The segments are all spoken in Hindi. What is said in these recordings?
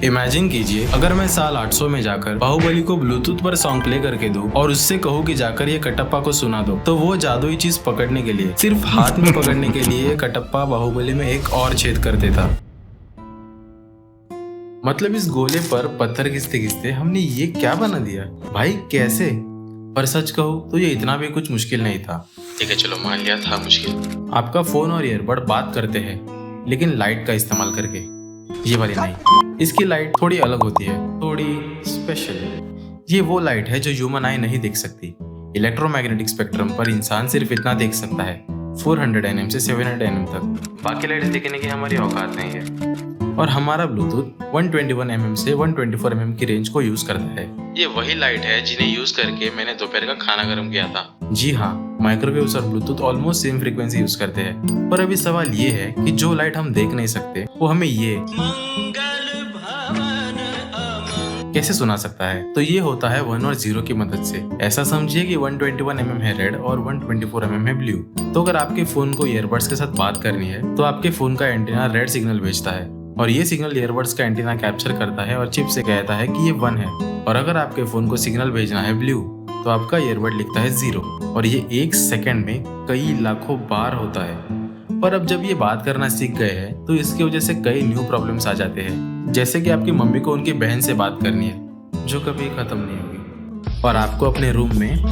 इमेजिन कीजिए अगर मैं साल 800 में जाकर बाहुबली को ब्लूटूथ पर सॉन्ग प्ले करके दूं और उससे कहूँ कि जाकर ये कटप्पा को सुना दो, तो वो जादुई चीज पकड़ने के लिए, सिर्फ हाथ में पकड़ने के लिए कटप्पा बाहुबली में एक और छेद कर देता। मतलब इस गोले पर पत्थर घिसते घिसते हमने ये क्या बना दिया भाई, कैसे? पर सच कहूँ तो ये इतना भी कुछ मुश्किल नहीं था। ठीक है चलो मान लिया था मुश्किल। आपका फोन और ईयरबड बात करते हैं लेकिन लाइट का इस्तेमाल करके। ये वाली नहीं, इसकी लाइट थोड़ी अलग होती है, थोड़ी स्पेशल। ये वो लाइट है जो ह्यूमन आई नहीं देख सकती। इलेक्ट्रोमैग्नेटिक स्पेक्ट्रम पर इंसान सिर्फ इतना देख सकता है, 400 nm से 700 nm तक। बाकी लाइट्स देखने की हमारी औकात नहीं है। और हमारा ब्लूटूथ 121 mm से 124 mm की रेंज को यूज करता है। ये वही लाइट है जिन्हें यूज करके मैंने दोपहर का खाना गर्म किया था। जी हाँ, माइक्रोवेव्स और Bluetooth almost same frequency use करते हैं। पर अभी सवाल ये है कि जो लाइट हम देख नहीं सकते वो हमें ये कैसे सुना सकता है? तो ये होता है 1 और 0 की मदद से। ऐसा समझिए कि 121 mm है रेड और 124 mm है ब्लू। तो अगर आपके फोन को ईयरबड्स के साथ बात करनी है तो आपके फोन का एंटीना रेड सिग्नल भेजता है और ये सिग्नल ईयरबड्स का एंटीना कैप्चर करता है और चिप से कहता है कि ये 1 है। और अगर आपके फोन को सिग्नल भेजना है ब्लू तो आपका ईयरबड लिखता है 0 और ये 1 सेकंड में कई लाखों बार होता है। पर अब जब ये बात करना सीख गए हैं तो इसकी वजह से कई न्यू प्रॉब्लम्स आ जाते हैं, जैसे कि आपकी मम्मी को उनकी बहन से बात करनी है जो कभी खत्म नहीं होगी, और आपको अपने रूम में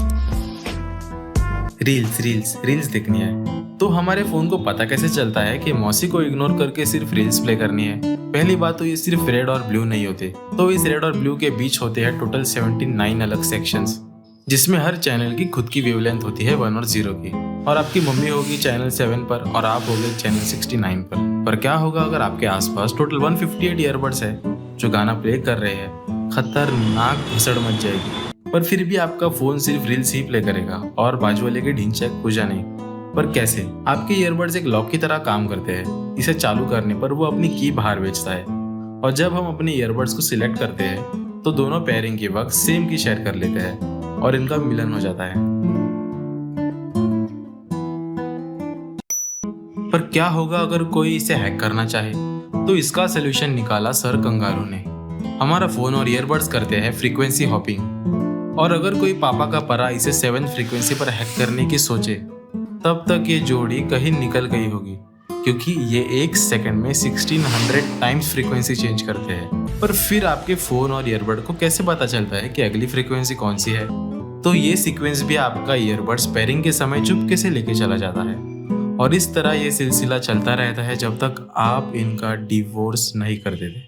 रील्स देखनी है। तो हमारे फोन को पता कैसे चलता है कि मौसी को इग्नोर करके सिर्फ रील्स प्ले करनी है? पहली बात तो ये सिर्फ रेड और ब्लू नहीं होते, तो इस रेड और ब्लू के बीच होते हैं टोटल 79 अलग सेक्शंस, जिसमें हर चैनल की खुद की वेवलेंथ होती है 1 और 0 की। और आपकी मम्मी होगी चैनल 7 पर और आप होगे चैनल 69 पर क्या होगा अगर आपके आसपास टोटल 158 ईयरबड्स है जो गाना प्ले कर रहे हैं? खतरनाक भसड़ मच जाएगी। पर फिर भी आपका फोन सिर्फ रील्स ही प्ले करेगा और बाजू वाले के ढिंचैक पूजा नहीं। पर कैसे? आपके ईयरबड्स एक लॉक की तरह काम करते हैं। इसे चालू करने पर वो अपनी की बाहर भेजता है और जब हम अपने ईयरबड्स को सिलेक्ट करते हैं तो दोनों पेयरिंग के वक्त सेम की शेयर कर लेते हैं और इनका मिलन हो जाता है। पर क्या होगा अगर कोई इसे हैक करना चाहे? तो इसका सोल्यूशन निकाला सर कंगारू ने। हमारा फोन और ईयरबड्स करते हैं फ्रीक्वेंसी हॉपिंग, और अगर कोई पापा का परा इसे 7th फ्रीक्वेंसी पर हैक करने की सोचे तब तक ये जोड़ी कहीं निकल गई होगी, क्योंकि ये 1 सेकंड में 1600 टाइम्स फ्रीक्वेंसी चेंज करते हैं। पर फिर आपके फोन और ईयरबड को कैसे पता चलता है कि अगली फ्रीक्वेंसी कौन सी है? तो ये सीक्वेंस भी आपका ईयरबड्स पेयरिंग के समय चुपके से लेके चला जाता है और इस तरह ये सिलसिला चलता रहता है जब तक आप इनका डिवोर्स नहीं कर देते।